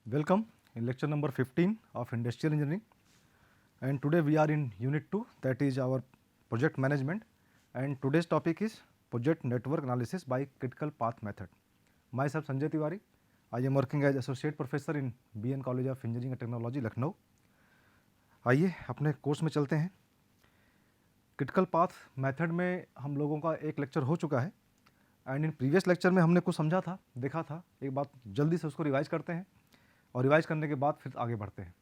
Welcome in lecture number 15 of Industrial Engineering, and today we are in unit 2, that is our project management, and today's topic is project network analysis by critical path method. Myself Sanjay Tiwari, I am working as associate professor in BN College of Engineering and Technology, Lucknow. आइए अपने course में चलते हैं. Critical path method में हम लोगों का एक लेक्चर हो चुका है, एंड इन प्रीवियस लेक्चर में हमने कुछ समझा था, देखा था. एक बात जल्दी से उसको रिवाइज करते हैं और रिवाइज करने के बाद फिर आगे बढ़ते हैं.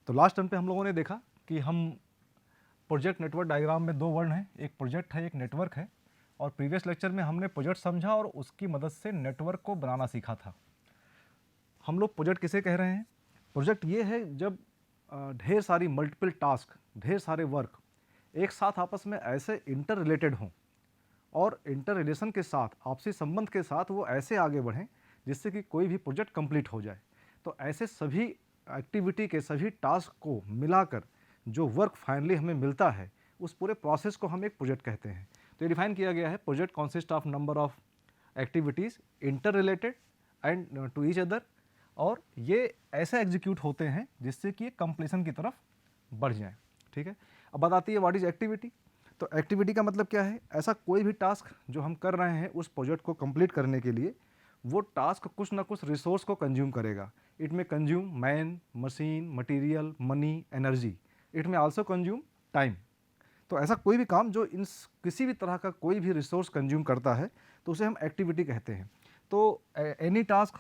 तो लास्ट टर्म पे हम लोगों ने देखा कि हम प्रोजेक्ट नेटवर्क डायग्राम में दो वर्ड हैं, एक प्रोजेक्ट है, एक नेटवर्क है. और प्रीवियस लेक्चर में हमने प्रोजेक्ट समझा और उसकी मदद से नेटवर्क को बनाना सीखा था. हम लोग प्रोजेक्ट किसे कह रहे हैं? प्रोजेक्ट ये है जब ढेर सारी मल्टीपल टास्क, ढेर सारे वर्क एक साथ आपस में ऐसे इंटर रिलेटेड हों और इंटर रिलेशन के साथ, आपसी संबंध के साथ वो ऐसे आगे बढ़ें जिससे कि कोई भी प्रोजेक्ट कंप्लीट हो जाए. तो ऐसे सभी एक्टिविटी के सभी टास्क को मिलाकर जो वर्क फाइनली हमें मिलता है, उस पूरे प्रोसेस को हम एक प्रोजेक्ट कहते हैं. तो ये डिफाइन किया गया है, project consist of number of activities inter related and to each other, और ये ऐसे एग्जीक्यूट होते हैं जिससे कि ये कंप्लीशन की तरफ बढ़ जाए. ठीक है. अब बात आती है व्हाट इज एक्टिविटी. तो एक्टिविटी का मतलब क्या है? ऐसा कोई भी टास्क जो हम कर रहे हैं उस प्रोजेक्ट को कंप्लीट करने के लिए, वो टास्क कुछ ना कुछ रिसोर्स को कंज्यूम करेगा. इट में consume man, machine, material, money, energy. It में आल्सो कंज्यूम टाइम. तो ऐसा कोई भी काम जो इन किसी भी तरह का कोई भी रिसोर्स कंज्यूम करता है तो उसे हम एक्टिविटी कहते हैं. तो एनी टास्क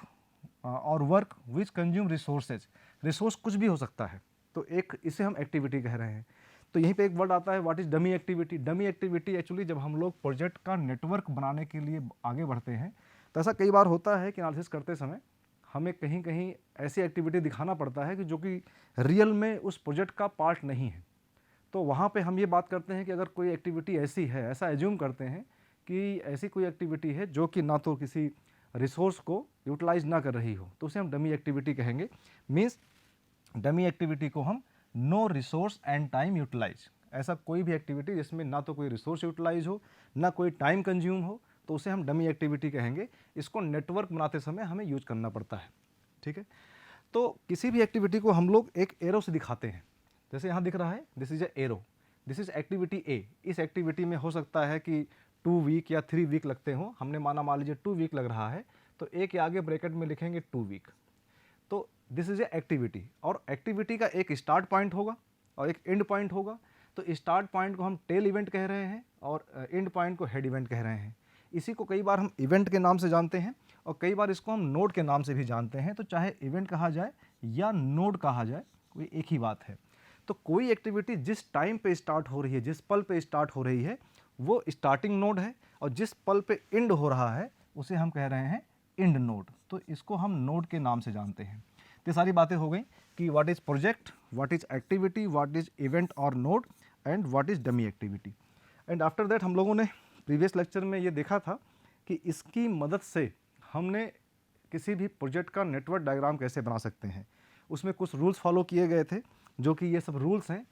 और work which consume resources, resource कुछ भी हो सकता है, तो एक इसे हम एक्टिविटी कह रहे हैं. तो यहीं पे एक वर्ड आता है what is dummy activity. Dummy activity actually जब हम लोग प्रोजेक्ट का नेटवर्क बनाने के लिए आगे बढ़ते हैं तो ऐसा कई बार होता है कि एनालिसिस करते समय हमें कहीं कहीं ऐसी एक्टिविटी दिखाना पड़ता है कि जो कि रियल में उस प्रोजेक्ट का पार्ट नहीं है. तो वहाँ पे हम ये बात करते हैं कि अगर कोई एक्टिविटी ऐसी है, ऐसा एज्यूम करते हैं कि ऐसी कोई एक्टिविटी है जो कि ना तो किसी रिसोर्स को यूटिलाइज ना कर रही हो, तो उसे हम डमी एक्टिविटी कहेंगे. मीन्स डमी एक्टिविटी को हम no resource and time utilise, ऐसा कोई भी एक्टिविटी जिसमें ना तो कोई रिसोर्स यूटिलाइज हो, ना कोई टाइम कंज्यूम हो, तो उसे हम डमी एक्टिविटी कहेंगे. इसको नेटवर्क बनाते समय हमें यूज करना पड़ता है. ठीक है. तो किसी भी एक्टिविटी को हम लोग एक एरो से दिखाते हैं. जैसे यहाँ दिख रहा है, this is a arrow, this is activity ए. इस एक्टिविटी में हो सकता है कि 2 वीक या 3 वीक लगते हों. हमने मान लीजिए 2 वीक लग रहा है, तो ए के आगे ब्रैकेट में लिखेंगे 2 वीक. तो दिस इज ए एक्टिविटी, और एक्टिविटी का एक स्टार्ट पॉइंट होगा और एक एंड पॉइंट होगा. तो स्टार्ट पॉइंट को हम टेल इवेंट कह रहे हैं और एंड पॉइंट को हेड इवेंट कह रहे हैं. इसी को कई बार हम इवेंट के नाम से जानते हैं और कई बार इसको हम नोड के नाम से भी जानते हैं. तो चाहे इवेंट कहा जाए या नोड कहा जाए, कोई एक ही बात है. तो कोई एक्टिविटी जिस टाइम पे स्टार्ट हो रही है, जिस पल पे स्टार्ट हो रही है, वो स्टार्टिंग नोड है, और जिस पल पे एंड हो रहा है उसे हम कह रहे हैं एंड नोड. तो इसको हम नोड के नाम से जानते हैं. तो ये सारी बातें हो गई कि what is project, what is activity, what is event और node, and what is dummy activity. And after that हम लोगों ने प्रीवियस लेक्चर में ये देखा था कि इसकी मदद से हमने किसी भी प्रोजेक्ट का नेटवर्क डायग्राम कैसे बना सकते हैं. उसमें कुछ रूल्स फॉलो किए गए थे, जो कि ये सब रूल्स हैं.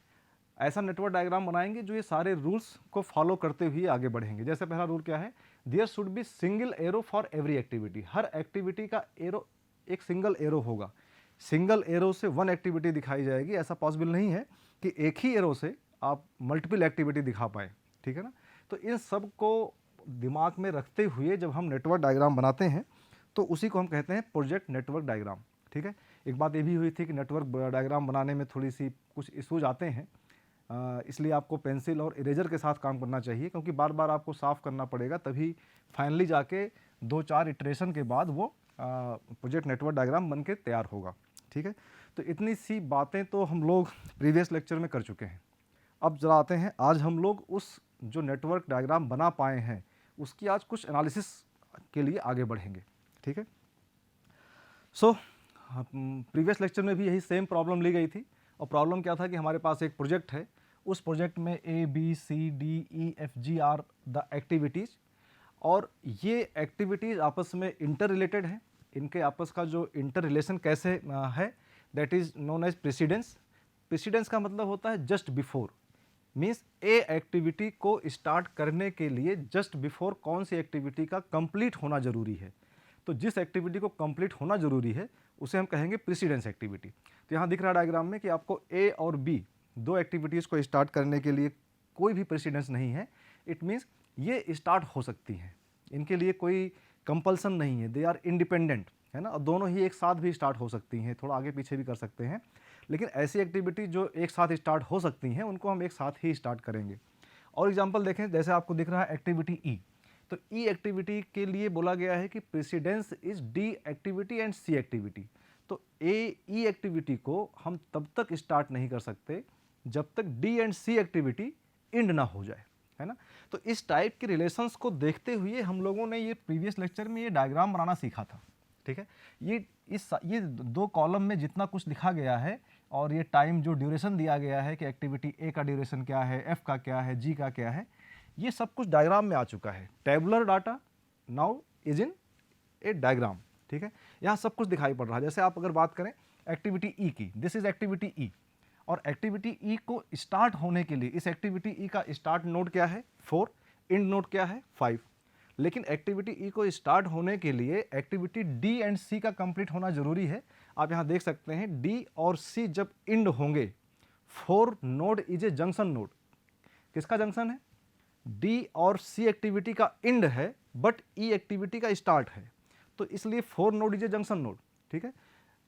ऐसा नेटवर्क डायग्राम बनाएंगे जो ये सारे रूल्स को फॉलो करते हुए आगे बढ़ेंगे. जैसे पहला रूल क्या है? There should be single arrow for every activity. हर एक्टिविटी का एरो एक सिंगल एरो होगा. सिंगल एरो से वन एक्टिविटी दिखाई जाएगी. ऐसा पॉसिबल नहीं है कि एक ही एरो से आप मल्टीपल एक्टिविटी दिखा पाए. ठीक है ना. तो इन सब को दिमाग में रखते हुए जब हम नेटवर्क डायग्राम बनाते हैं तो उसी को हम कहते हैं प्रोजेक्ट नेटवर्क डायग्राम. ठीक है. एक बात ये भी हुई थी कि नेटवर्क डायग्राम बनाने में थोड़ी सी कुछ इशूज आते हैं, इसलिए आपको पेंसिल और इरेजर के साथ काम करना चाहिए, क्योंकि बार बार आपको साफ़ करना पड़ेगा, तभी फाइनली जाके 2-4 इटरेशन के बाद वो प्रोजेक्ट नेटवर्क डायग्राम बन के तैयार होगा. ठीक है. तो इतनी सी बातें तो हम लोग प्रीवियस लेक्चर में कर चुके हैं. अब जरा आते हैं, आज हम लोग उस जो नेटवर्क डायग्राम बना पाए हैं उसकी आज कुछ एनालिसिस के लिए आगे बढ़ेंगे. ठीक है. सो प्रीवियस लेक्चर में भी यही सेम प्रॉब्लम ली गई थी, और प्रॉब्लम क्या था कि हमारे पास एक प्रोजेक्ट है. उस प्रोजेक्ट में A B C D E F G are the activities, और ये एक्टिविटीज़ आपस में इंटर रिलेटेड हैं. इनके आपस का जो इंटर रिलेशन कैसे है, that is known as precedence. Precedence का मतलब होता है just before. Means A activity को स्टार्ट करने के लिए जस्ट बिफोर कौन सी एक्टिविटी का कंप्लीट होना जरूरी है. तो जिस एक्टिविटी को कंप्लीट होना जरूरी है उसे हम कहेंगे प्रेसिडेंस एक्टिविटी। तो यहाँ दिख रहा है डायग्राम में कि आपको ए और बी दो एक्टिविटीज़ को स्टार्ट करने के लिए कोई भी प्रेसिडेंस नहीं है। इट मीन्स ये स्टार्ट हो सकती हैं, इनके लिए कोई कंपल्सन नहीं है, दे आर इंडिपेंडेंट, है ना। और दोनों ही एक साथ भी स्टार्ट हो सकती हैं, थोड़ा आगे पीछे भी कर सकते हैं, लेकिन ऐसी एक्टिविटी जो एक साथ स्टार्ट हो सकती हैं उनको हम एक साथ ही स्टार्ट करेंगे। और एग्जांपल देखें, जैसे आपको दिख रहा है एक्टिविटी ई, तो ई एक्टिविटी के लिए बोला गया है कि precedence is D activity and C activity. तो ए ई एक्टिविटी को हम तब तक स्टार्ट नहीं कर सकते जब तक D and C activity end ना हो जाए, है ना। तो इस टाइप के रिलेशंस को देखते हुए हम लोगों ने ये प्रीवियस लेक्चर में ये डायग्राम बनाना सीखा था, ठीक है। ये दो कॉलम में जितना कुछ लिखा गया है और ये टाइम जो ड्यूरेशन दिया गया है कि एक्टिविटी ए का ड्यूरेशन क्या है, एफ का क्या है, जी का क्या है, ये सब कुछ डायग्राम में आ चुका है। Tabular data now is in A diagram, ठीक है। यहाँ सब कुछ दिखाई पड़ रहा है। जैसे आप अगर बात करें एक्टिविटी ई की, दिस इज एक्टिविटी ई, और एक्टिविटी ई को स्टार्ट होने के लिए इस एक्टिविटी ई का स्टार्ट नोड क्या है 4, एंड नोड क्या है 5। लेकिन एक्टिविटी ई को स्टार्ट होने के लिए एक्टिविटी डी एंड सी का कंप्लीट होना जरूरी है। आप यहाँ देख सकते हैं डी और सी जब इंड होंगे, 4 node is a junction node. किसका जंक्शन है? डी और सी एक्टिविटी का इंड है बट ई एक्टिविटी का स्टार्ट है, तो इसलिए 4 node is a junction node, ठीक है।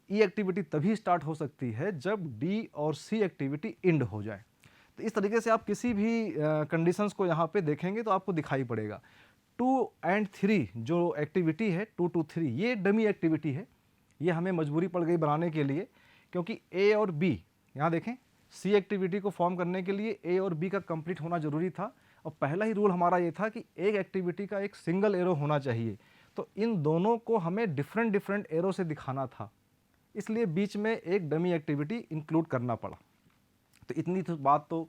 ई एक्टिविटी तभी स्टार्ट हो सकती है जब डी और सी एक्टिविटी इंड हो जाए। तो इस तरीके से आप किसी भी कंडीशंस को यहाँ पे देखेंगे तो आपको दिखाई पड़ेगा। 2 and 3 जो एक्टिविटी है 2 to 3 ये डमी एक्टिविटी है, ये हमें मजबूरी पड़ गई बनाने के लिए, क्योंकि ए और बी, यहाँ देखें सी एक्टिविटी को फॉर्म करने के लिए ए और बी का कंप्लीट होना जरूरी था, और पहला ही रूल हमारा ये था कि एक एक्टिविटी का एक सिंगल एरो होना चाहिए। तो इन दोनों को हमें डिफरेंट एरो से दिखाना था, इसलिए बीच में एक डमी एक्टिविटी इंक्लूड करना पड़ा। तो इतनी तो बात तो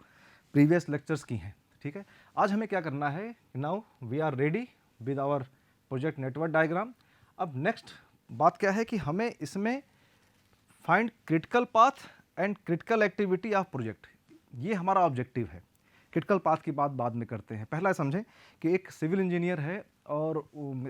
प्रीवियस लेक्चर्स की हैं, ठीक है। आज हमें क्या करना है, now we are ready with our project network diagram. अब नेक्स्ट बात क्या है कि हमें इसमें find critical path and critical activity of project, ये हमारा ऑब्जेक्टिव है। क्रिटिकल पाथ की बात बाद में करते हैं, पहला समझें कि एक सिविल इंजीनियर है और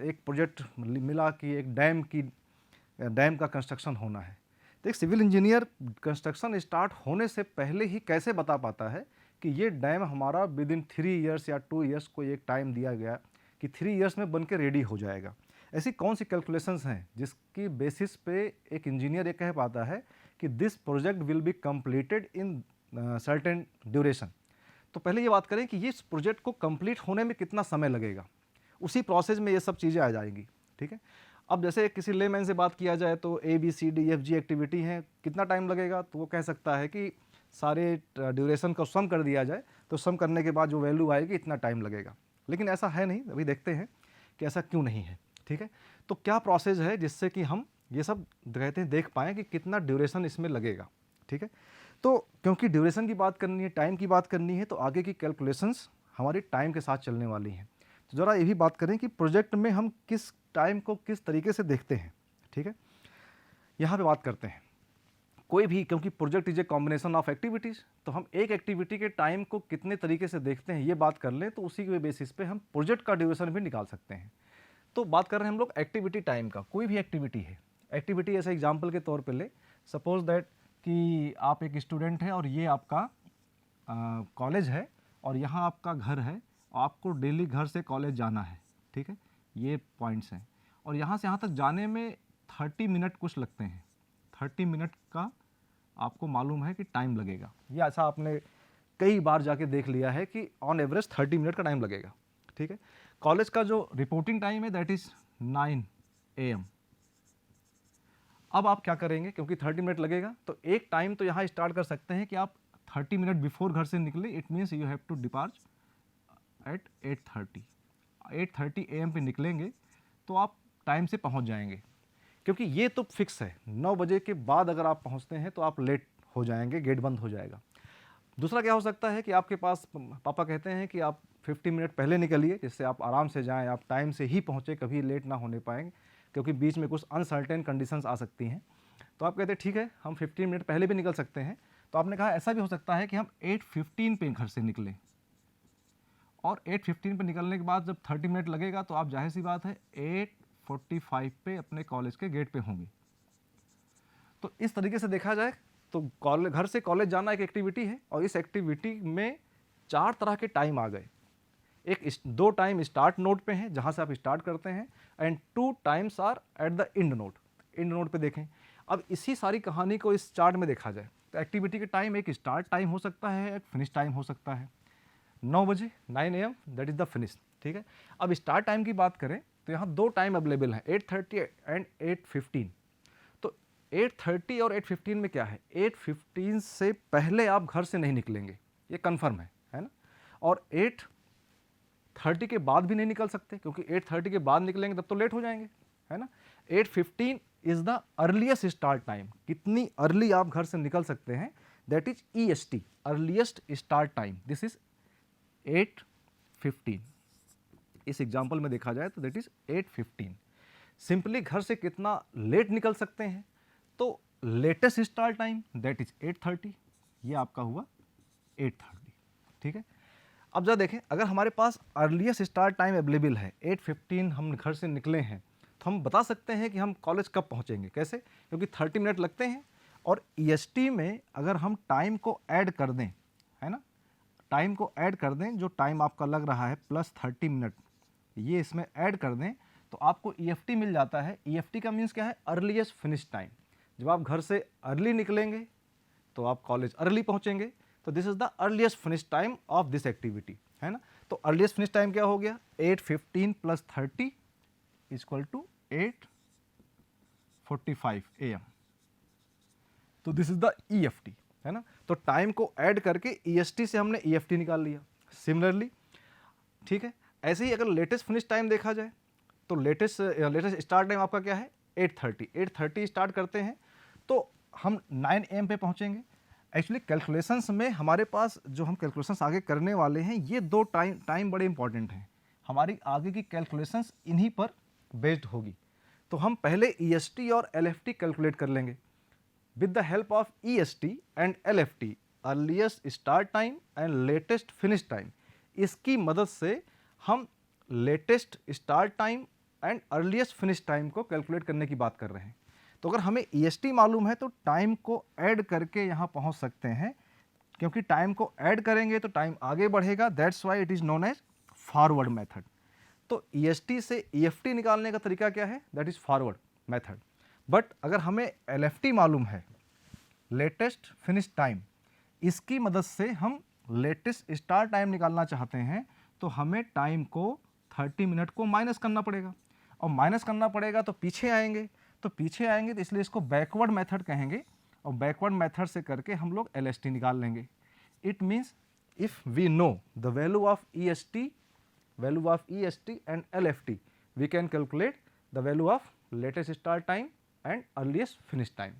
एक प्रोजेक्ट मिला कि एक डैम का कंस्ट्रक्शन होना है। तो एक सिविल इंजीनियर कंस्ट्रक्शन स्टार्ट होने से पहले ही कैसे बता पाता है कि ये डैम हमारा विद इन 3 ईयर्स या 2 ईयर्स को एक टाइम दिया गया कि 3 ईयर्स में बन के रेडी हो जाएगा। ऐसी कौन सी कैलकुलेशंस हैं जिसकी बेसिस पे एक इंजीनियर ये कह पाता है कि this project will be completed in certain duration. तो पहले ये बात करें कि इस प्रोजेक्ट को कंप्लीट होने में कितना समय लगेगा, उसी प्रोसेस में ये सब चीज़ें आ जाएंगी, ठीक है। अब जैसे किसी लेमैन से बात किया जाए तो A B C D F G activity हैं, कितना टाइम लगेगा, तो वो कह सकता है कि सारे ड्यूरेशन को सम कर दिया जाए तो सम करने के बाद जो वैल्यू आएगी इतना टाइम लगेगा। लेकिन ऐसा है नहीं, अभी देखते हैं कि ऐसा क्यों नहीं है, ठीक है। तो क्या प्रोसेस है जिससे कि हम ये सब कहते हैं देख पाएँ कि कितना ड्यूरेशन इसमें लगेगा, ठीक है। तो क्योंकि ड्यूरेशन की बात करनी है, टाइम की बात करनी है, तो आगे की कैलकुलेशंस हमारी टाइम के साथ चलने वाली हैं। तो ज़रा ये भी बात करें कि प्रोजेक्ट में हम किस टाइम को किस तरीके से देखते हैं, ठीक है। यहाँ पे बात करते हैं कोई भी, क्योंकि project is a combination of activities, तो हम एक एक्टिविटी के टाइम को कितने तरीके से देखते हैं ये बात कर लें तो उसी के बेसिस पे हम प्रोजेक्ट का ड्यूरेशन भी निकाल सकते हैं। तो बात कर रहे हैं हम लोग एक्टिविटी टाइम का। कोई भी एक्टिविटी है, एक्टिविटी ऐसे एग्जाम्पल के तौर पर ले, सपोज दैट कि आप एक स्टूडेंट हैं और ये आपका कॉलेज है और यहाँ आपका घर है, आपको डेली घर से कॉलेज जाना है, ठीक है। ये पॉइंट्स हैं और यहाँ से यहाँ तक जाने में 30 मिनट कुछ लगते हैं। 30 मिनट का आपको मालूम है कि टाइम लगेगा, ये ऐसा आपने कई बार जाके देख लिया है कि ऑन एवरेज 30 मिनट का टाइम लगेगा, ठीक है। कॉलेज का जो रिपोर्टिंग टाइम है दैट इज़ 9 AM। अब आप क्या करेंगे, क्योंकि 30 मिनट लगेगा तो एक टाइम तो यहाँ स्टार्ट कर सकते हैं कि आप 30 मिनट बिफोर घर से निकले, it means you have to depart at 8:30 AM पे निकलेंगे तो आप टाइम से पहुँच जाएंगे, क्योंकि ये तो फिक्स है 9 बजे के बाद अगर आप पहुँचते हैं तो आप लेट हो जाएंगे, गेट बंद हो जाएगा। दूसरा क्या हो सकता है कि आपके पास पापा कहते हैं कि आप 50 मिनट पहले निकलिए जिससे आप आराम से जाएं, आप टाइम से ही पहुँचे, कभी लेट ना होने पाएंगे, क्योंकि बीच में कुछ अनसर्टेन कंडीशंस आ सकती हैं। तो आप कहते हैं ठीक है हम 15 मिनट पहले भी निकल सकते हैं। तो आपने कहा ऐसा भी हो सकता है कि हम 8:15 पे घर से निकलें और 8:15 पे निकलने के बाद जब 30 मिनट लगेगा तो आप जाहिर सी बात है 8:45 पे अपने कॉलेज के गेट पे होंगी। तो इस तरीके से देखा जाए तो कॉलेज, घर से कॉलेज जाना एक एक्टिविटी है और इस एक्टिविटी में 4 तरह के टाइम आ गए। दो टाइम स्टार्ट नोड पे हैं जहाँ से आप स्टार्ट करते हैं, and 2 times are at the end node. End node पे देखें। अब इसी सारी कहानी को इस चार्ट में देखा जाए तो एक्टिविटी के टाइम एक स्टार्ट टाइम हो सकता है, एक फिनिश टाइम हो सकता है। 9 बजे 9 AM that is the finish, ठीक है। अब स्टार्ट टाइम की बात करें तो यहाँ 2 टाइम अवेलेबल हैं, 8:30 एंड 8:15। तो 8:30 और 8:15 में क्या है, 8:15 से पहले आप घर से नहीं निकलेंगे, ये कन्फर्म है ना। और 8:30 के बाद भी नहीं निकल सकते, क्योंकि 8:30 के बाद निकलेंगे तब तो लेट हो जाएंगे, है ना। 8:15 is the earliest start time. कितनी अर्ली आप घर से निकल सकते हैं, that is EST, earliest start time. This is 8:15। इस एग्जाम्पल में देखा जाए तो दैट इज 8:15। सिंपली घर से कितना लेट निकल सकते हैं, तो latest start time that is 8:30, ये आपका हुआ 8:30, ठीक है। अब जरा देखें, अगर हमारे पास अर्लीस्ट स्टार्ट टाइम अवेलेबल है, 8:15 हम घर से निकले हैं, तो हम बता सकते हैं कि हम कॉलेज कब पहुंचेंगे। कैसे, क्योंकि 30 मिनट लगते हैं और EST में अगर हम टाइम को ऐड कर दें, है ना, टाइम को ऐड कर दें, जो टाइम आपका लग रहा है प्लस 30 मिनट, ये इसमें ऐड कर दें तो आपको EFT मिल जाता है। EFT का मीन्स क्या है, अर्लीस्ट फिनिश टाइम। जब आप घर से अर्ली निकलेंगे तो आप कॉलेज अर्ली पहुंचेंगे, तो this is the earliest finish time of this activity, है ना। तो अर्लीस्ट फिनिश टाइम क्या हो गया, 8:15 + 30 = 8:45 AM। तो दिस इज द EFT, है ना। तो टाइम को ऐड करके EST से हमने EFT निकाल लिया। सिमिलरली, ठीक है, ऐसे ही अगर लेटेस्ट फिनिश टाइम देखा जाए तो लेटेस्ट स्टार्ट टाइम आपका क्या है, 8:30। 8:30 स्टार्ट करते हैं तो हम 9 AM पे पहुंचेंगे। एक्चुअली कैलकुलेशंस में हमारे पास जो हम कैलकुलेशंस आगे करने वाले हैं, ये 2 टाइम बड़े इंपॉर्टेंट हैं। हमारी आगे की कैलकुलेशंस इन्हीं पर बेस्ड होगी। तो हम पहले EST और LFT कैलकुलेट कर लेंगे। With the help of EST and LFT, earliest start time and latest finish time, इसकी मदद से हम latest start time and earliest finish time को कैलकुलेट करने की बात कर रहे हैं। तो अगर हमें EST मालूम है तो टाइम को ऐड करके यहाँ पहुँच सकते हैं, क्योंकि टाइम को ऐड करेंगे तो टाइम आगे बढ़ेगा। That's why it is known as forward method. तो EST से EFT निकालने का तरीका क्या है, that is forward method. But अगर हमें LFT मालूम है, लेटेस्ट फिनिश टाइम, इसकी मदद से हम लेटेस्ट स्टार्ट टाइम निकालना चाहते हैं, तो हमें टाइम को 30 मिनट को माइनस करना पड़ेगा, और माइनस करना पड़ेगा तो पीछे आएंगे, तो इसलिए इसको बैकवर्ड मेथड कहेंगे, और बैकवर्ड मेथड से करके हम लोग LST निकाल लेंगे। It means if we know the value of EST and LFT, we can calculate the value of latest start time and earliest finish time.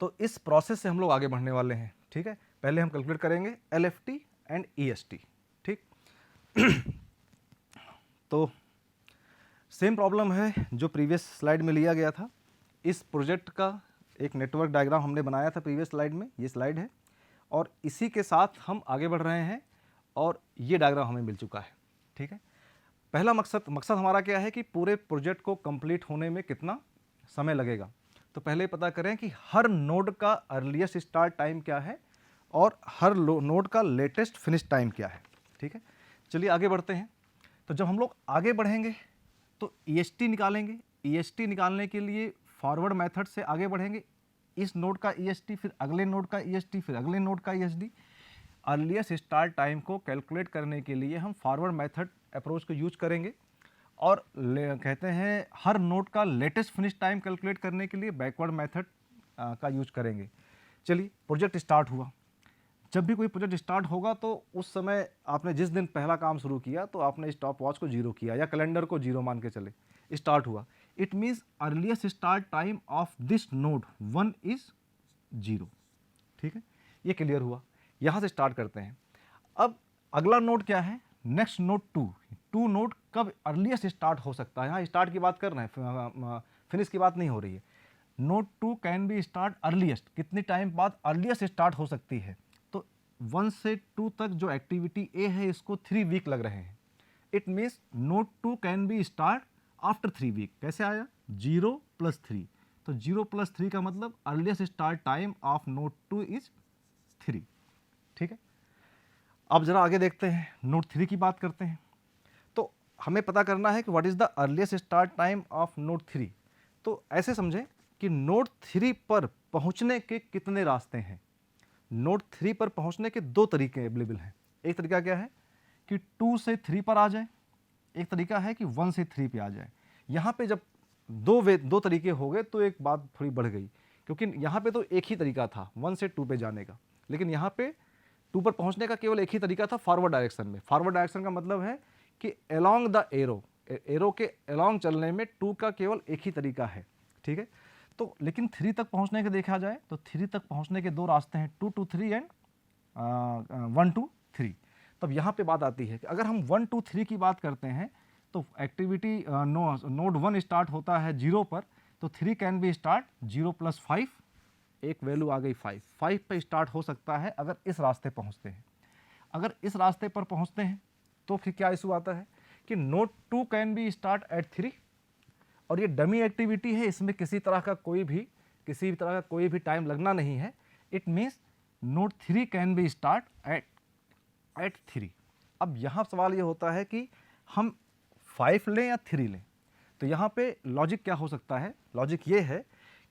तो इस प्रोसेस से हम लोग आगे बढ़ने वाले हैं, ठीक है। पहले हम कैलकुलेट करेंगे LFT एंड EST, ठीक। तो सेम प्रॉब्लम है जो प्रीवियस स्लाइड में लिया गया था। इस प्रोजेक्ट का एक नेटवर्क डायग्राम हमने बनाया था प्रीवियस स्लाइड में, ये स्लाइड है, और इसी के साथ हम आगे बढ़ रहे हैं, और ये डायग्राम हमें मिल चुका है, ठीक है। पहला मकसद हमारा क्या है कि पूरे प्रोजेक्ट को कंप्लीट होने में कितना समय लगेगा। तो पहले पता करें कि हर नोड का अर्लीस्ट स्टार्ट टाइम क्या है और हर नोड का लेटेस्ट फिनिश टाइम क्या है, ठीक है। चलिए आगे बढ़ते हैं। तो जब हम लोग आगे बढ़ेंगे तो EST निकालेंगे। EST निकालने के लिए फॉरवर्ड मेथड से आगे बढ़ेंगे। इस नोड का EST, फिर अगले नोड का EST, फिर अगले नोड का EST। अर्लीस्ट स्टार्ट टाइम को कैलकुलेट करने के लिए हम फॉरवर्ड मेथड अप्रोच को यूज करेंगे, और कहते हैं हर नोड का लेटेस्ट फिनिश टाइम कैलकुलेट करने के लिए बैकवर्ड मेथड का यूज करेंगे। चलिए प्रोजेक्ट स्टार्ट हुआ। जब भी कोई प्रोजेक्ट स्टार्ट होगा तो उस समय आपने जिस दिन पहला काम शुरू किया तो आपने स्टॉप वॉच को 0 किया या कैलेंडर को 0 मान के चले, स्टार्ट हुआ। It means earliest start time of this node 1 is 0, ठीक है। ये क्लियर हुआ। यहाँ से स्टार्ट करते हैं। अब अगला नोड क्या है, नेक्स्ट नोड 2 नोड कब अर्लीस्ट स्टार्ट हो सकता है। यहाँ स्टार्ट की बात कर रहे हैं, फिनिश की बात नहीं हो रही है। Node 2 can be start earliest, कितने टाइम बाद अर्लीस्ट स्टार्ट हो सकती है। तो 1 से 2 तक जो एक्टिविटी A है इसको 3 वीक लग रहे हैं। It means node 2 can be start after 3 week. कैसे आया? 0 + 3, तो 0 + 3 का मतलब earliest start time of node 2 is 3। ठीक है, अब जरा आगे देखते हैं, नोड 3 की बात करते हैं। तो हमें पता करना है कि what is the earliest start time of node 3। तो ऐसे समझें कि नोड 3 पर पहुंचने के कितने रास्ते हैं। नोड 3 पर पहुंचने के दो तरीके अवेलेबल हैं। एक तरीका क्या है कि 2 से 3 पर आ जाए, एक तरीका है कि 1 से 3 पे आ जाए। यहाँ पे जब दो तरीके हो गए तो एक बात थोड़ी बढ़ गई, क्योंकि यहाँ पे तो एक ही तरीका था 1 से 2 पे जाने का, लेकिन यहाँ पे 2 पर पहुँचने का केवल एक ही तरीका था, फॉरवर्ड डायरेक्शन में। फॉरवर्ड डायरेक्शन का मतलब है कि अलोंग द एरो के अलोंग चलने में 2 का केवल एक ही तरीका है। ठीक है, तो लेकिन 3 तक पहुँचने के देखा जाए तो 3 तक पहुँचने के दो रास्ते हैं, 2 to 3 एंड 1 to 3। तब यहाँ पे बात आती है कि अगर हम 1 to 3 की बात करते हैं तो एक्टिविटी नोड 1 स्टार्ट होता है 0 पर, तो 3 कैन बी स्टार्ट 0 + 5, एक वैल्यू आ गई 5 पे स्टार्ट हो सकता है अगर इस रास्ते पहुँचते हैं। अगर इस रास्ते पर पहुँचते हैं तो फिर क्या इशू आता है कि node 2 can be start at 3, और ये डमी एक्टिविटी है, इसमें किसी तरह का कोई भी टाइम लगना नहीं है। It means node 3 can be start at 3। अब यहाँ सवाल ये होता है कि हम 5 लें या 3 लें। तो यहाँ पे लॉजिक क्या हो सकता है? लॉजिक ये है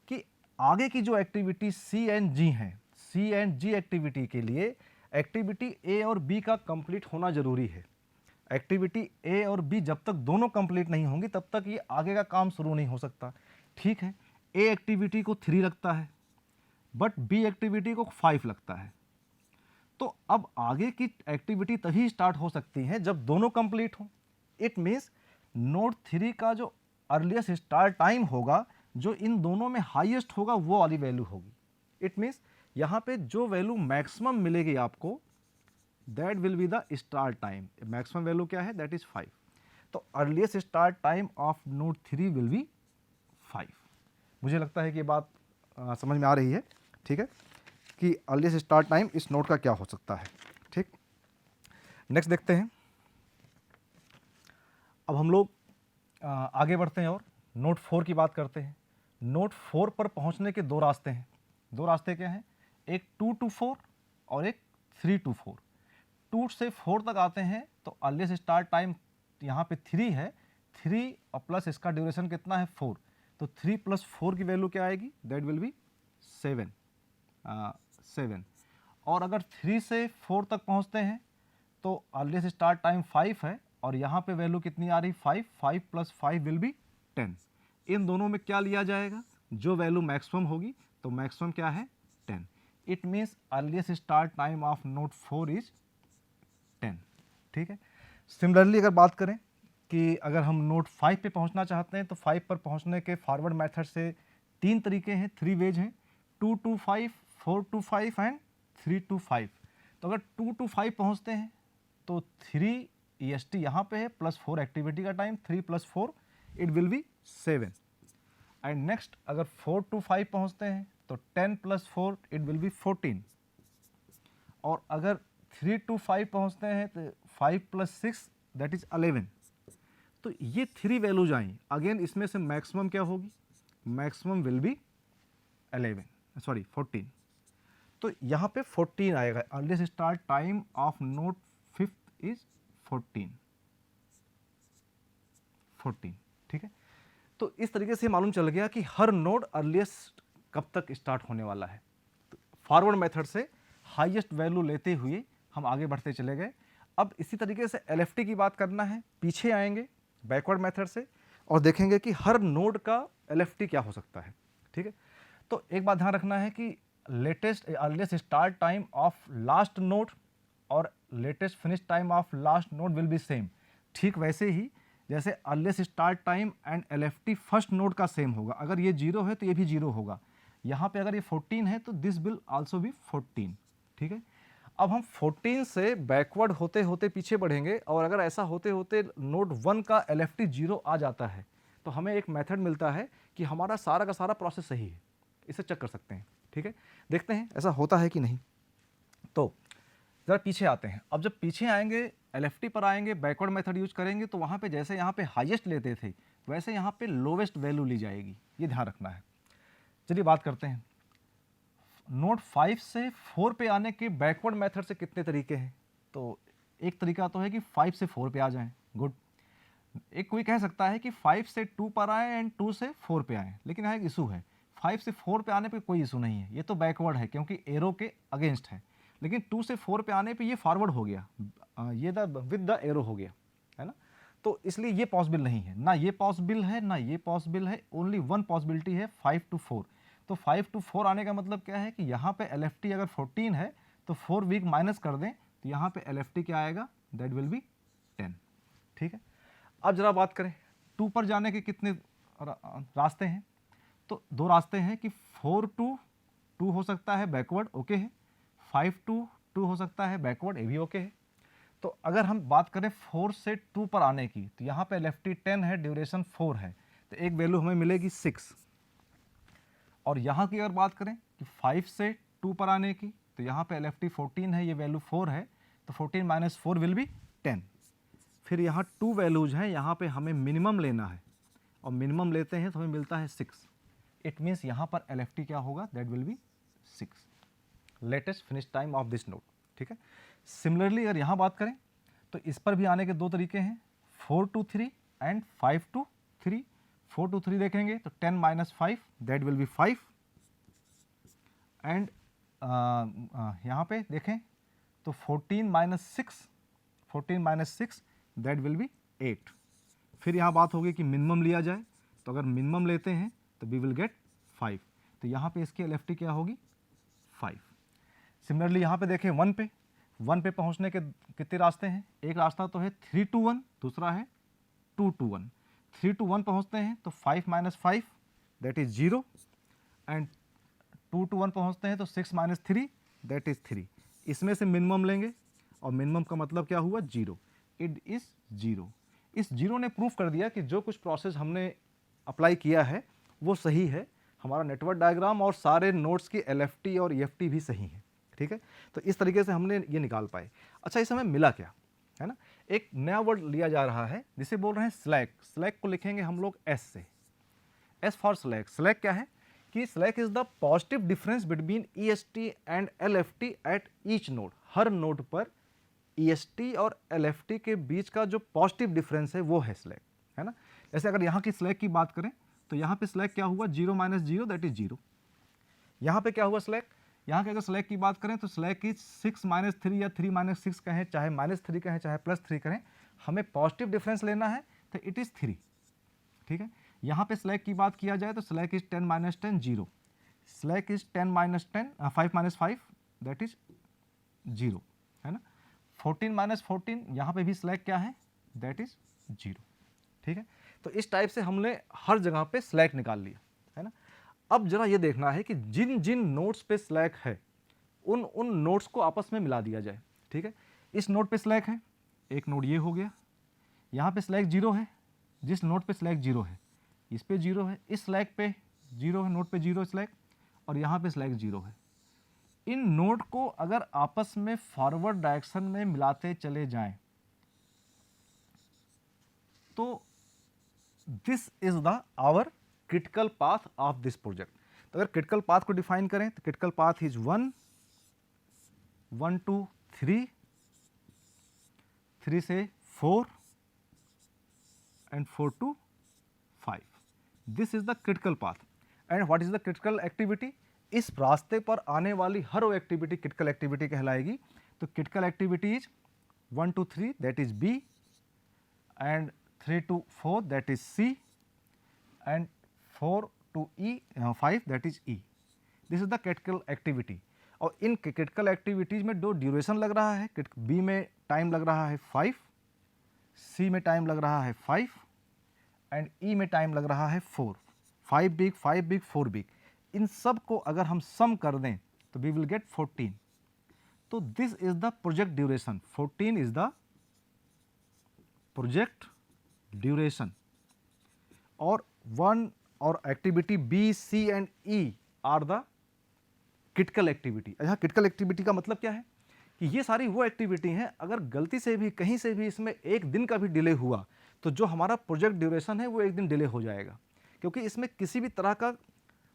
कि आगे की जो एक्टिविटी सी एंड जी हैं, सी एंड जी एक्टिविटी के लिए एक्टिविटी ए और बी का कंप्लीट होना जरूरी है। एक्टिविटी ए और बी जब तक दोनों कंप्लीट नहीं होंगी तब तक ये आगे का काम शुरू नहीं हो सकता। ठीक है, ए एक्टिविटी को 3 लगता है बट बी एक्टिविटी को 5 लगता है। तो अब आगे की एक्टिविटी तभी स्टार्ट हो सकती है जब दोनों कंप्लीट हो। इट मीन्स नोड 3 का जो अर्लीस्ट स्टार्ट टाइम होगा, जो इन दोनों में हाईएस्ट होगा, वो वाली वैल्यू होगी। इट मीन्स यहाँ पे जो वैल्यू मैक्सिमम मिलेगी आपको, that will be the start time. Maximum value क्या है? That is 5। तो earliest start time of node 3 will be 5। मुझे लगता है कि ये बात समझ में आ रही है। ठीक है, कि अर्लीस्ट स्टार्ट टाइम इस नोड का क्या हो सकता है। ठीक, नेक्स्ट देखते हैं। अब हम लोग आगे बढ़ते हैं और नोड 4 की बात करते हैं। नोड 4 पर पहुंचने के दो रास्ते हैं। दो रास्ते क्या हैं? एक 2 to 4 और एक 3 to 4। 2 से 4 तक आते हैं तो अर्लीस्ट स्टार्ट टाइम यहाँ पे 3 है, 3 और प्लस इसका ड्यूरेशन कितना है? 4। तो 3 + 4 की वैल्यू क्या आएगी? That will be 7। और अगर 3 से 4 तक पहुँचते हैं तो अर्लीस्ट स्टार्ट टाइम 5 है, और यहाँ पे वैल्यू कितनी आ रही? 5 + 5 विल बी 10। इन दोनों में क्या लिया जाएगा? जो वैल्यू मैक्सिमम होगी, तो मैक्सिमम क्या है? 10। It means earliest start time of node 4 is 10। ठीक है, सिमिलरली अगर बात करें कि अगर हम नोड 5 पे पहुंचना चाहते हैं तो 5 पर पहुंचने के फॉरवर्ड मेथड से 3 तरीके हैं, 3 वेज हैं, 2 to 5, 4 to 5 एंड 3 to 5। तो अगर 2 to 5 पहुंचते हैं तो 3 EST यहाँ पे है प्लस 4 एक्टिविटी का time, 3 + 4 it will be 7। And next अगर 4 to 5 पहुंचते हैं तो 10 + 4 इट विल बी 14। और अगर 3 to 5 पहुंचते हैं तो 5 + 6 दैट इज 11। तो ये 3 वैल्यूज आई। अगेन इसमें से मैक्सिमम क्या होगी? Maximum will be 14। तो यहाँ पे 14 आएगा। Earliest start time of node 5 is 14। ठीक है, तो इस तरीके से मालूम चल गया कि हर नोड अर्लीस्ट कब तक स्टार्ट होने वाला है। तो फॉरवर्ड मेथड से हाईएस्ट वैल्यू लेते हुए हम आगे बढ़ते चले गए। अब इसी तरीके से LFT की बात करना है, पीछे आएंगे बैकवर्ड मेथड से और देखेंगे कि हर नोड का LFT क्या हो सकता है। ठीक है, तो एक बात ध्यान रखना है कि earliest start time of last node और latest finish time of last node will be same. ठीक वैसे ही जैसे earliest start time and LFT first node का सेम होगा। अगर ये 0 है तो ये भी 0 होगा। यहाँ पे अगर ये 14 है तो दिस विल आल्सो बी 14। ठीक है, अब हम 14 से बैकवर्ड होते होते पीछे बढ़ेंगे, और अगर ऐसा होते होते नोड 1 का LFT 0 आ जाता है तो हमें एक मेथड मिलता है कि हमारा सारा का सारा प्रोसेस सही है। इसे चेक कर सकते हैं। ठीक है, देखते हैं ऐसा होता है कि नहीं। तो ज़रा पीछे आते हैं। अब जब पीछे आएंगे LFT पर आएंगे, बैकवर्ड मेथड यूज करेंगे, तो वहाँ पे जैसे यहाँ पे हाईएस्ट लेते थे वैसे यहाँ पे लोवेस्ट वैल्यू ली जाएगी, ये ध्यान रखना है। चलिए बात करते हैं, नोड 5 से 4 पे आने के बैकवर्ड मेथड से कितने तरीके हैं। तो एक तरीका तो है कि 5 से 4 पे आ जाएं, गुड। एक कोई कह सकता है कि 5 से 2 पर आए एंड 2 से 4 पे आए, लेकिन यहाँ एक इशू है, 5 से 4 पे आने पे कोई इशू नहीं है, ये तो बैकवर्ड है क्योंकि एरो के अगेंस्ट है, लेकिन 2 से 4 पे आने पे ये फॉरवर्ड हो गया, ये विद द एरो हो गया, है ना। तो इसलिए ये पॉसिबल नहीं है, ना ये पॉसिबल है ना ये पॉसिबल है, ओनली वन पॉसिबिलिटी है 5 to 4। तो 5 to 4 आने का मतलब क्या है कि यहाँ पे LFT अगर 14 है तो 4 वीक माइनस कर दें तो यहाँ पे LFT क्या आएगा, दैट विल बी 10, ठीक है। अब जरा बात करें 2 पर जाने के कितने रास्ते हैं। तो दो रास्ते हैं कि 4 to 2 हो सकता है बैकवर्ड, ओके है, 5 to 2 हो सकता है बैकवर्ड, ये भी ओके है। तो अगर हम बात करें 4 से 2 पर आने की तो यहाँ पे LFT 10 है, ड्यूरेशन 4 है, तो एक वैल्यू हमें मिलेगी 6। और यहाँ की अगर बात करें कि 5 से 2 पर आने की तो यहाँ पे LFT 14 है, ये वैल्यू 4 है, तो 14 माइनस 4 विल बी 10। फिर यहाँ 2 वैल्यूज हैं, यहाँ पे हमें मिनिमम लेना है और मिनिमम लेते हैं तो हमें मिलता है 6। इट मीन्स यहाँ पर LFT क्या होगा, that will be 6। Latest finish time of this node, ठीक है। सिमिलरली अगर यहाँ बात करें तो इस पर भी आने के दो तरीके हैं, 4 to 3 एंड 5 to 3। 4 to 3 देखेंगे तो 10 minus 5 that will be 5, and यहाँ पे देखें तो 14 माइनस 6 दैट विल बी 8। फिर यहाँ बात होगी कि मिनिमम लिया जाए, तो अगर मिनिमम लेते हैं तो वी विल गेट 5, तो यहाँ पे इसकी LFT क्या होगी, 5। सिमिलरली यहाँ पे देखें 1 पे पहुँचने के कितने रास्ते हैं, एक रास्ता तो है 3 to 1, दूसरा है 2 to 1। 3 to 1 पहुँचते हैं तो 5 minus 5 that is 0, and 2 to 1 पहुँचते हैं तो 6 माइनस 3 दैट इज़ 3। इसमें से मिनिमम लेंगे और मिनिमम का मतलब क्या हुआ, 0, इट इज़ 0। इस 0 ने प्रूफ कर दिया कि जो कुछ प्रोसेस हमने अप्लाई किया है वो सही है, हमारा नेटवर्क डायग्राम और सारे नोड्स की LFT और EFT भी सही है, ठीक है। तो इस तरीके से हमने ये निकाल पाए। अच्छा, इस समय मिला क्या, है ना। एक नया वर्ड लिया जा रहा है जिसे बोल रहे हैं स्लैक। स्लैक को लिखेंगे हम लोग S से, S फॉर स्लैक। स्लैक क्या है कि slack is the positive difference between EST and LFT at each node. Her node पर EST और LFT के बीच का जो पॉजिटिव डिफरेंस है वो है स्लैक, है ना। जैसे अगर यहाँ की स्लैक की बात करें तो यहाँ पे स्लैक क्या हुआ, 0 माइनस 0 दैट इज 0। यहाँ पे क्या हुआ स्लैक, यहाँ के अगर स्लैक की बात करें तो स्लैक इज 6 माइनस 3 या 3 माइनस 6 कहें, चाहे -3 कहें, चाहे +3 कहें, हमें पॉजिटिव डिफरेंस लेना है तो इट इज़ 3, ठीक है। यहाँ पे स्लैक की बात किया जाए तो slack is 10 minus 10 0, slack is 10 minus 10 5 minus 5 that is 0, है ना। 14 माइनस 14 यहाँ पे भी स्लैक क्या है, दैट इज 0, ठीक है। तो इस टाइप से हमने हर जगह पे स्लैक निकाल लिया, है ना। अब जरा ये देखना है कि जिन जिन नोड्स पे स्लैक है उन नोड्स को आपस में मिला दिया जाए, ठीक है। इस नोड पे स्लैक है, एक नोड ये हो गया, यहाँ पे स्लैक 0 है, जिस नोड पे स्लैक 0 है इस पे 0 है, इस स्लैक पे 0 है, नोड पे 0 स्लैक, और यहाँ पे स्लैक 0 है। इन नोड को अगर आपस में फॉरवर्ड डायरेक्शन में मिलाते चले जाएं तो this is the our critical path of this project. तो अगर क्रिटिकल पाथ को डिफाइन करें तो क्रिटिकल पाथ इज 1 1 to 3, 3 से 4 and 4 to 5। This is the critical path. And what is the critical activity, इस रास्ते पर आने वाली हर वो एक्टिविटी क्रिटिकल एक्टिविटी कहलाएगी। तो critical activity is 1 to 3 that is B, and 3 to 4 that is C, and 4 to 5 that is E. This is the critical activity। और in critical activities में दो ड्यूरेशन लग रहा है, B में टाइम लग रहा है 5, C में टाइम लग रहा है 5, एंड E में टाइम लग रहा है 4। 5 बिग 4 बिग, इन सब को अगर हम सम कर दें तो वी विल गेट 14। तो this is the project duration, 14 is the project duration. और वन और activity B, C and E are the critical activity. यहाँ क्रिटिकल एक्टिविटी का मतलब क्या है कि ये सारी वो एक्टिविटी हैं, अगर गलती से भी कहीं से भी इसमें एक दिन का भी डिले हुआ तो जो हमारा प्रोजेक्ट ड्यूरेशन है वो एक दिन डिले हो जाएगा, क्योंकि इसमें किसी भी तरह का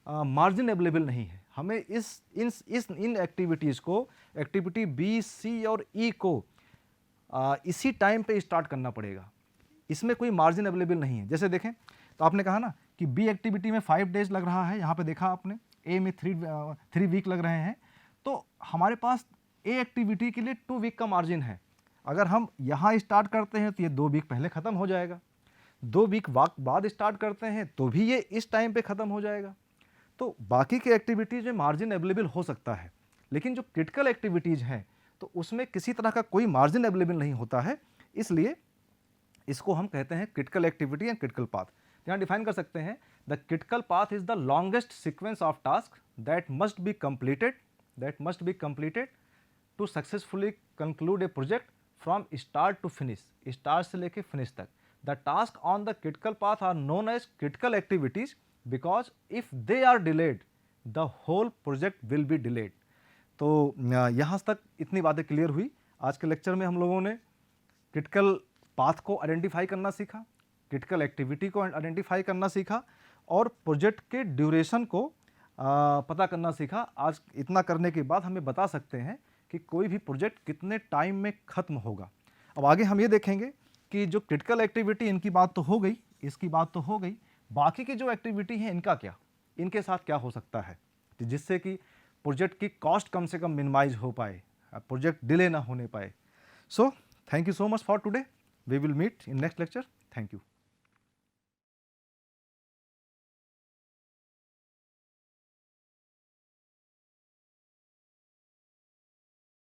मार्जिन अवेलेबल नहीं है। हमें इन एक्टिविटीज़ को, एक्टिविटी बी, सी और ई को इसी टाइम पे स्टार्ट करना पड़ेगा। इसमें कोई मार्जिन अवेलेबल नहीं है। जैसे देखें तो आपने कहा ना कि बी एक्टिविटी में 5 डेज लग रहा है, यहाँ पे देखा आपने, ए में 3 वीक लग रहे हैं, तो हमारे पास ए एक्टिविटी के लिए 2 वीक का मार्जिन है। अगर हम यहाँ स्टार्ट करते हैं तो ये 2 वीक पहले ख़त्म हो जाएगा, 2 वीक बाद स्टार्ट करते हैं तो भी ये इस टाइम पे ख़त्म हो जाएगा। तो बाकी के एक्टिविटीज़ में मार्जिन अवेलेबल हो सकता है, लेकिन जो क्रिटिकल एक्टिविटीज़ हैं तो उसमें किसी तरह का कोई मार्जिन अवेलेबल नहीं होता है, इसलिए इसको हम कहते हैं critical activity and critical path. यहाँ डिफाइन कर सकते हैं, the critical path is the longest sequence of task that must be completed to successfully conclude a project from start to finish, start से लेके फिनिश तक। The task on the critical path are known as critical activities because if they are delayed the whole project will be delayed. तो यहाँ तक इतनी बातें clear हुई। आज के लेक्चर में हम लोगों ने क्रिटिकल पाथ को आइडेंटिफाई करना सीखा, क्रिटिकल एक्टिविटी को आइडेंटिफाई करना सीखा और प्रोजेक्ट के ड्यूरेशन को पता करना सीखा। आज इतना करने के बाद हमें बता सकते हैं कि कोई भी प्रोजेक्ट कितने टाइम में ख़त्म होगा। अब आगे हम ये देखेंगे कि जो क्रिटिकल एक्टिविटी, इनकी बात तो हो गई, इसकी बात तो हो गई, बाकी की जो एक्टिविटी है इनका क्या, इनके साथ क्या हो सकता है जिससे कि प्रोजेक्ट की कॉस्ट कम से कम मिनिमाइज हो पाए, प्रोजेक्ट डिले ना होने पाए। So thank you so much for today. We will meet in next lecture. Thank you.